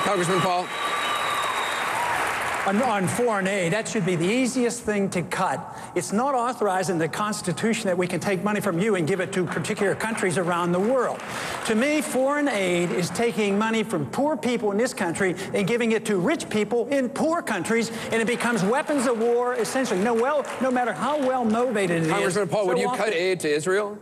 Congressman Paul. On foreign aid, that should be the easiest thing to cut. It's not authorized in the Constitution that we can take money from you and give it to particular countries around the world. To me, foreign aid is taking money from poor people in this country and giving it to rich people in poor countries, and it becomes weapons of war, essentially. No matter how well motivated it is. Congressman Paul, would you cut aid to Israel?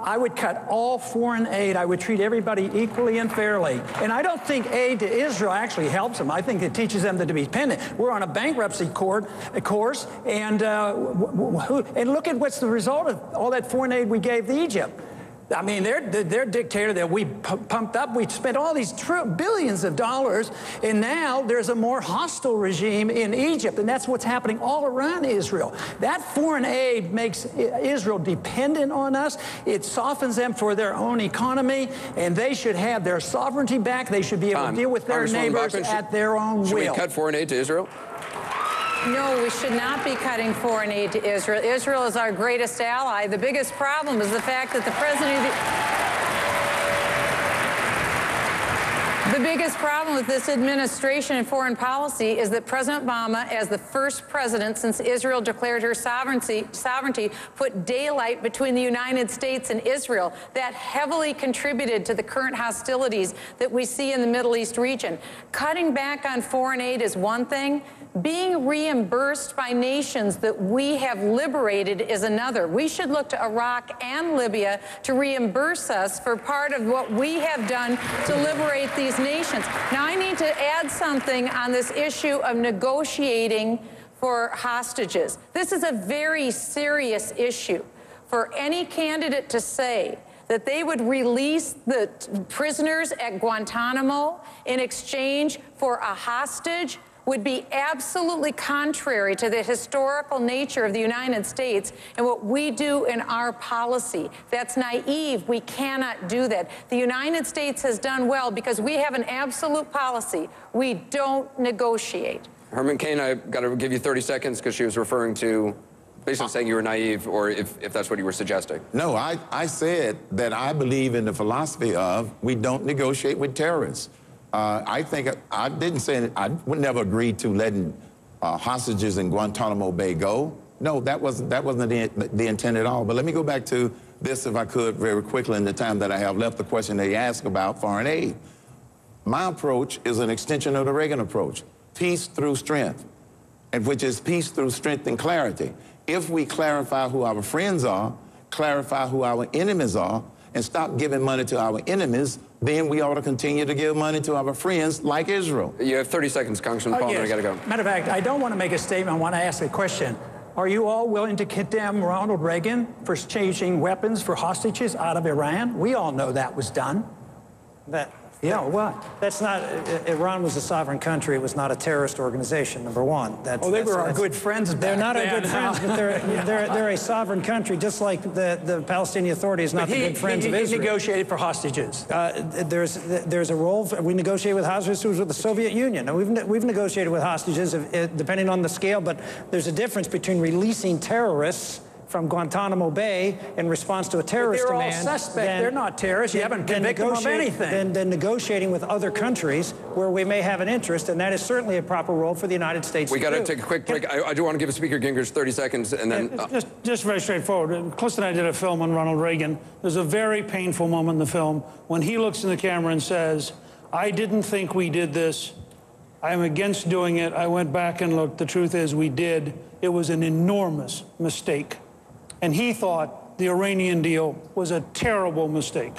I would cut all foreign aid. I would treat everybody equally and fairly. And I don't think aid to Israel actually helps them. I think it teaches them to be dependent. We're on a bankruptcy course, and look at what's the result of all that foreign aid we gave to Egypt. I mean, their dictator that we pumped up, we spent all these billions of dollars, and now there's a more hostile regime in Egypt, and that's what's happening all around Israel. That foreign aid makes Israel dependent on us. It softens them for their own economy, and they should have their sovereignty back. They should be able to deal with their neighbors at their own will. Should we cut foreign aid to Israel? No, we should not be cutting foreign aid to Israel. Israel is our greatest ally. The biggest problem is the fact that the president of the biggest problem with this administration and foreign policy is that President Obama, as the first president since Israel declared her sovereignty, put daylight between the United States and Israel. That heavily contributed to the current hostilities that we see in the Middle East region. Cutting back on foreign aid is one thing. Being reimbursed by nations that we have liberated is another. We should look to Iraq and Libya to reimburse us for part of what we have done to liberate these nations. Now, I need to add something on this issue of negotiating for hostages. This is a very serious issue. For any candidate to say that they would release the prisoners at Guantanamo in exchange for a hostage would be absolutely contrary to the historical nature of the United States and what we do in our policy. That's naive. We cannot do that. The United States has done well because we have an absolute policy. We don't negotiate. Herman Cain, I've got to give you 30 seconds because she was referring to basically saying you were naive, or if that's what you were suggesting. No, I said that I believe in the philosophy of we don't negotiate with terrorists. I think I didn't say I would never agree to letting hostages in Guantanamo Bay go. No, that wasn't the intent at all. But let me go back to this, if I could, very quickly in the time that I have left. The question they asked about foreign aid. My approach is an extension of the Reagan approach: peace through strength, and which is peace through strength and clarity. If we clarify who our friends are, clarify who our enemies are, and stop giving money to our enemies, then we ought to continue to give money to our friends like Israel. You have 30 seconds, Congressman Paul, yes. I got to go. Matter of fact, I don't want to make a statement. I want to ask a question. Are you all willing to condemn Ronald Reagan for changing weapons for hostages out of Iran? We all know that was done. What? That's not, Iran was a sovereign country. It was not a terrorist organization, number one. They were our good friends back then. They're not our good friends, but they're a sovereign country, just like the Palestinian Authority is not the good friends of Israel. He negotiated for hostages. There's a role, we negotiate with hostages with the Soviet Union. Now, we've negotiated with hostages, depending on the scale, but there's a difference between releasing terrorists from Guantanamo Bay in response to a terrorist demand. They're all suspect. They're not terrorists. You haven't convicted them of anything. Then negotiating with other countries where we may have an interest, and that is certainly a proper role for the United States. We got to take a quick break. I do want to give Speaker Gingrich 30 seconds, and then... Just very straightforward. Clint and I did a film on Ronald Reagan. There's a very painful moment in the film when he looks in the camera and says, "I didn't think we did this. I'm against doing it. I went back and looked. The truth is we did. It was an enormous mistake." And he thought the Iranian deal was a terrible mistake.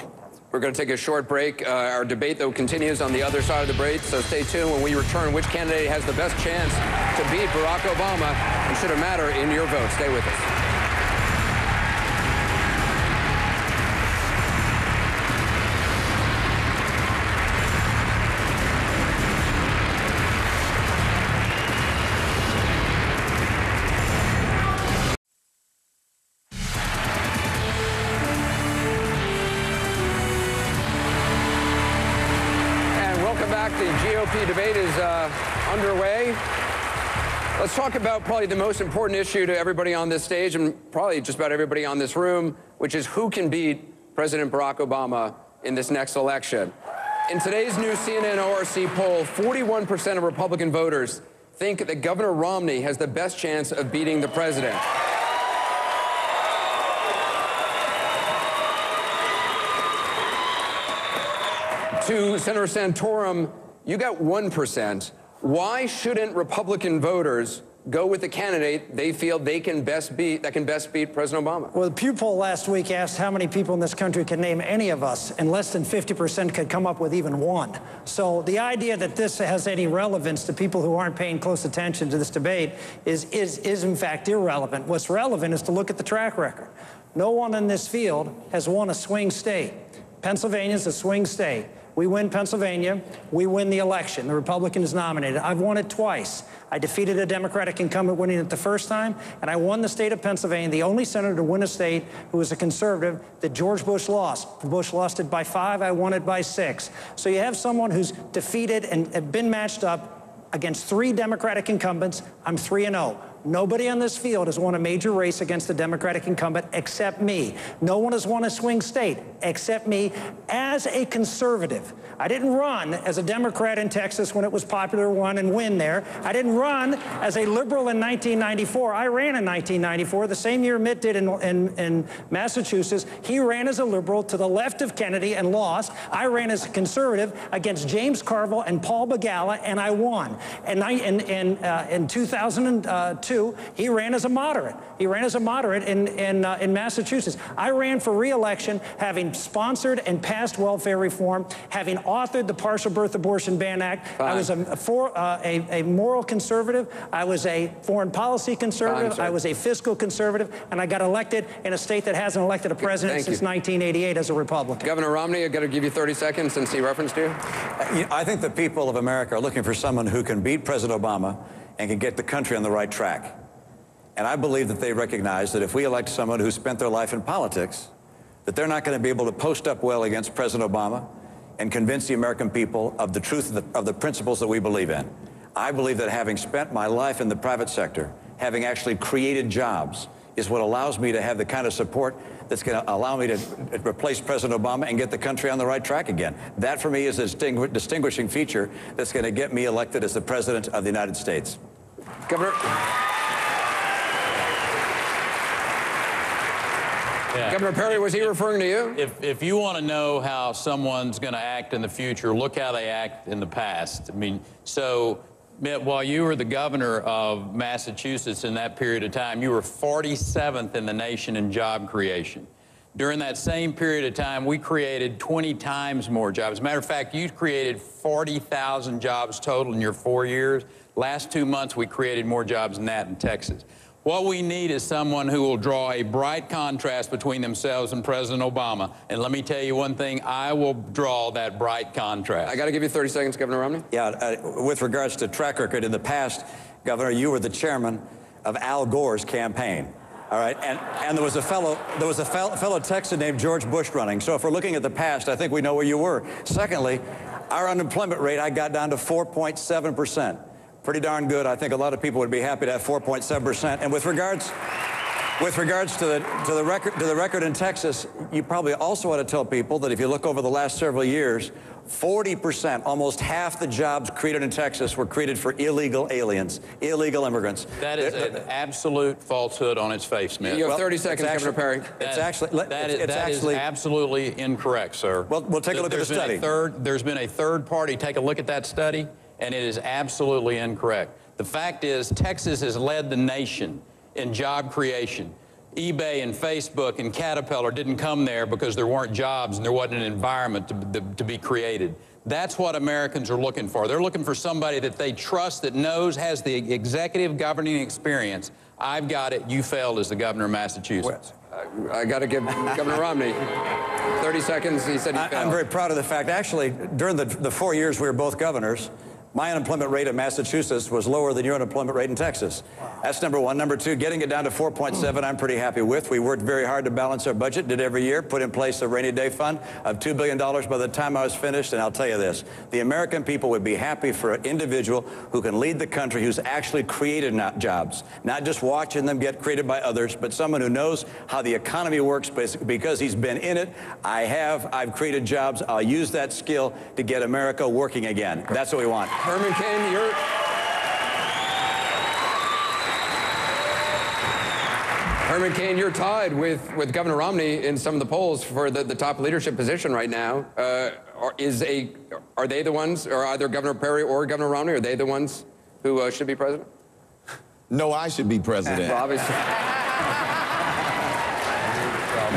We're going to take a short break. Our debate, though, continues on the other side of the break, so stay tuned. When we return, which candidate has the best chance to beat Barack Obama? And should it matter in your vote? Stay with us. The GOP debate is underway. Let's talk about probably the most important issue to everybody on this stage and probably just about everybody on this room, which is who can beat President Barack Obama in this next election. In today's new CNN ORC poll, 41% of Republican voters think that Governor Romney has the best chance of beating the president. To Senator Santorum, you got 1%. Why shouldn't Republican voters go with the candidate they feel that can best beat President Obama? Well, the Pew poll last week asked how many people in this country can name any of us, and less than 50% could come up with even one. So the idea that this has any relevance to people who aren't paying close attention to this debate is in fact irrelevant. What's relevant is to look at the track record. No one in this field has won a swing state. Pennsylvania's a swing state. We win Pennsylvania, we win the election. The Republican is nominated. I've won it twice. I defeated a Democratic incumbent winning it the first time, and I won the state of Pennsylvania, the only senator to win a state who was a conservative that George Bush lost. Bush lost it by 5, I won it by 6. So you have someone who's defeated and been matched up against 3 Democratic incumbents. I'm 3-0. Nobody on this field has won a major race against the Democratic incumbent except me. No one has won a swing state except me as a conservative. I didn't run as a Democrat in Texas when it was popular to run and win there. I didn't run as a liberal in 1994. I ran in 1994, the same year Mitt did in Massachusetts. He ran as a liberal to the left of Kennedy and lost. I ran as a conservative against James Carville and Paul Begala, and I won. And in 2002, he ran as a moderate. He ran as a moderate in Massachusetts. I ran for re-election, having sponsored and passed welfare reform, having authored the Partial Birth Abortion Ban Act. Fine. I was a moral conservative. I was a foreign policy conservative. Fine, I was a fiscal conservative, and I got elected in a state that hasn't elected a president since 1988 as a Republican. Governor Romney, I've got to give you 30 seconds since he referenced you. I think the people of America are looking for someone who can beat President Obama and can get the country on the right track. And I believe that they recognize that if we elect someone who spent their life in politics, that they're not going to be able to post up well against President Obama and convince the American people of the truth of the principles that we believe in. I believe that having spent my life in the private sector, having actually created jobs, is what allows me to have the kind of support that's going to allow me to replace President Obama and get the country on the right track again. That, for me, is a distinguishing feature that's going to get me elected as the President of the United States. Governor. Yeah. Governor Perry, was he referring to you? If you want to know how someone's going to act in the future, look how they act in the past. I mean, so, Mitt, while you were the governor of Massachusetts in that period of time, you were 47th in the nation in job creation. During that same period of time, we created 20 times more jobs. As a matter of fact, you created 40,000 jobs total in your 4 years. Last 2 months, we created more jobs than that in Texas. What we need is someone who will draw a bright contrast between themselves and President Obama. And let me tell you one thing, I will draw that bright contrast. I got to give you 30 seconds, Governor Romney. Yeah, with regards to track record, in the past, Governor, you were the chairman of Al Gore's campaign. All right, and there was a fellow Texan named George Bush running. So if we're looking at the past, I think we know where you were. Secondly, our unemployment rate, I got down to 4.7%. Pretty darn good. I think a lot of people would be happy to have 4.7%. And with regards to the record in Texas, you probably also ought to tell people that if you look over the last several years, 40%, almost half the jobs created in Texas were created for illegal aliens, illegal immigrants. That is an absolute falsehood on its face, Mitt. You have 30 seconds, Governor Perry. That is absolutely incorrect, sir. Well, we'll take a look at the study. There's been a third party take a look at that study, and it is absolutely incorrect. The fact is, Texas has led the nation in job creation. eBay and Facebook and Caterpillar didn't come there because there weren't jobs and there wasn't an environment to be created. That's what Americans are looking for. They're looking for somebody that they trust, that knows, has the executive governing experience. I've got it. You failed as the governor of Massachusetts. I got to give Governor Romney 30 seconds. He said he failed. I'm very proud of the fact, actually, during the 4 years we were both governors, My unemployment rate in Massachusetts was lower than your unemployment rate in Texas. Wow. That's number one. Number two, getting it down to 4.7, I'm pretty happy with. We worked very hard to balance our budget, did every year, put in place a rainy day fund of $2 billion by the time I was finished. And I'll tell you this, the American people would be happy for an individual who can lead the country, who's actually created jobs, not just watching them get created by others, but someone who knows how the economy works because he's been in it. I've created jobs. I'll use that skill to get America working again. That's what we want. Herman Cain, you're tied with Governor Romney in some of the polls for the top leadership position right now. Are they the ones, or either Governor Perry or Governor Romney, are they the ones who should be president? No, I should be president. Well, obviously.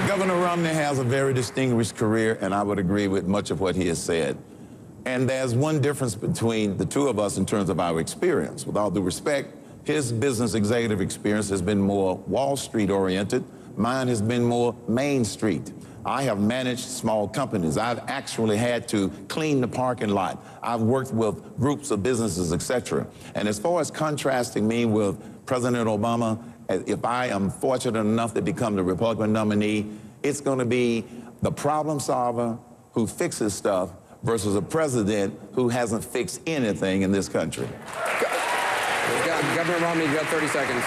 Governor Romney has a very distinguished career, and I would agree with much of what he has said. And there's one difference between the two of us in terms of our experience. With all due respect, his business executive experience has been more Wall Street oriented. Mine has been more Main Street. I have managed small companies. I've actually had to clean the parking lot. I've worked with groups of businesses, etc. And as far as contrasting me with President Obama, if I am fortunate enough to become the Republican nominee, it's going to be the problem solver who fixes stuff versus a president who hasn't fixed anything in this country. Governor Romney, you got 30 seconds.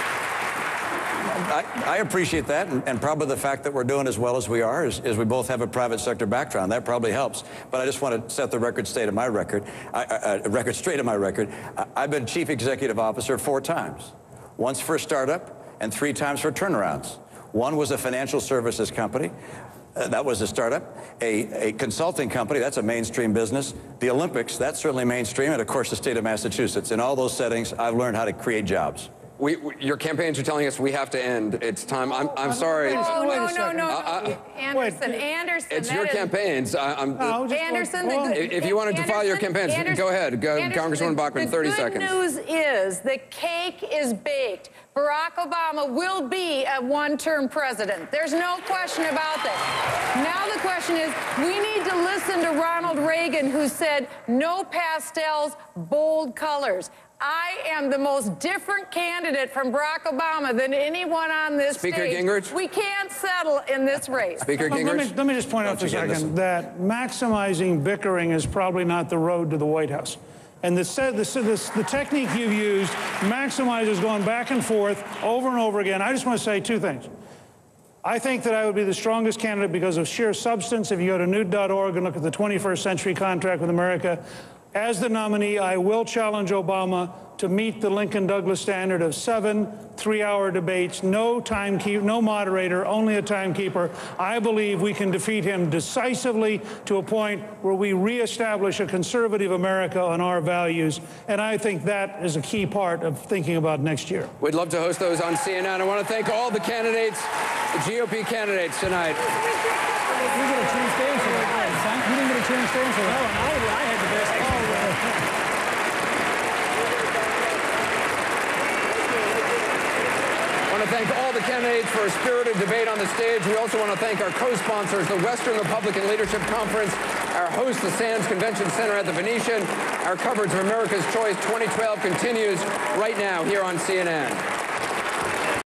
I appreciate that, and probably the fact that we're doing as well as we are is we both have a private sector background. That probably helps. But I just want to set the record straight of my record. I've been chief executive officer 4 times. Once for a startup and 3 times for turnarounds. One was a financial services company. That was a startup. A consulting company, that's a mainstream business. The Olympics, that's certainly mainstream. And of course, the state of Massachusetts. In all those settings, I've learned how to create jobs. Your campaigns are telling us we have to end. It's time. I'm sorry. Oh, no. Anderson. It's your campaigns. Anderson. If you wanted to file your campaigns, go ahead. Congresswoman Bachmann, 30 seconds. The good news is the cake is baked. Barack Obama will be a one-term president. There's no question about that. Now the question is, we need to listen to Ronald Reagan, who said, no pastels, bold colors. I am the most different candidate from Barack Obama than anyone on this stage. Speaker Gingrich? We can't settle in this race. Speaker Gingrich? Let me just point out for a second that maximizing bickering is probably not the road to the White House. And the technique you've used maximizes going back and forth over and over again. I just want to say 2 things. I think that I would be the strongest candidate because of sheer substance. If you go to newt.org and look at the 21st Century Contract with America, as the nominee, I will challenge Obama to meet the Lincoln-Douglas standard of 7 3-hour debates, no moderator, only a timekeeper. I believe we can defeat him decisively to a point where we reestablish a conservative America on our values. And I think that is a key part of thinking about next year. We'd love to host those on CNN. I want to thank all the candidates, the GOP candidates tonight. You get a chance to answer that, son. You didn't get a chance to answer that. No, I had the best call. I want to thank all the candidates for a spirited debate on the stage. We also want to thank our co-sponsors, the Western Republican Leadership Conference, our host, the Sands Convention Center at the Venetian. Our coverage of America's Choice 2012 continues right now here on CNN.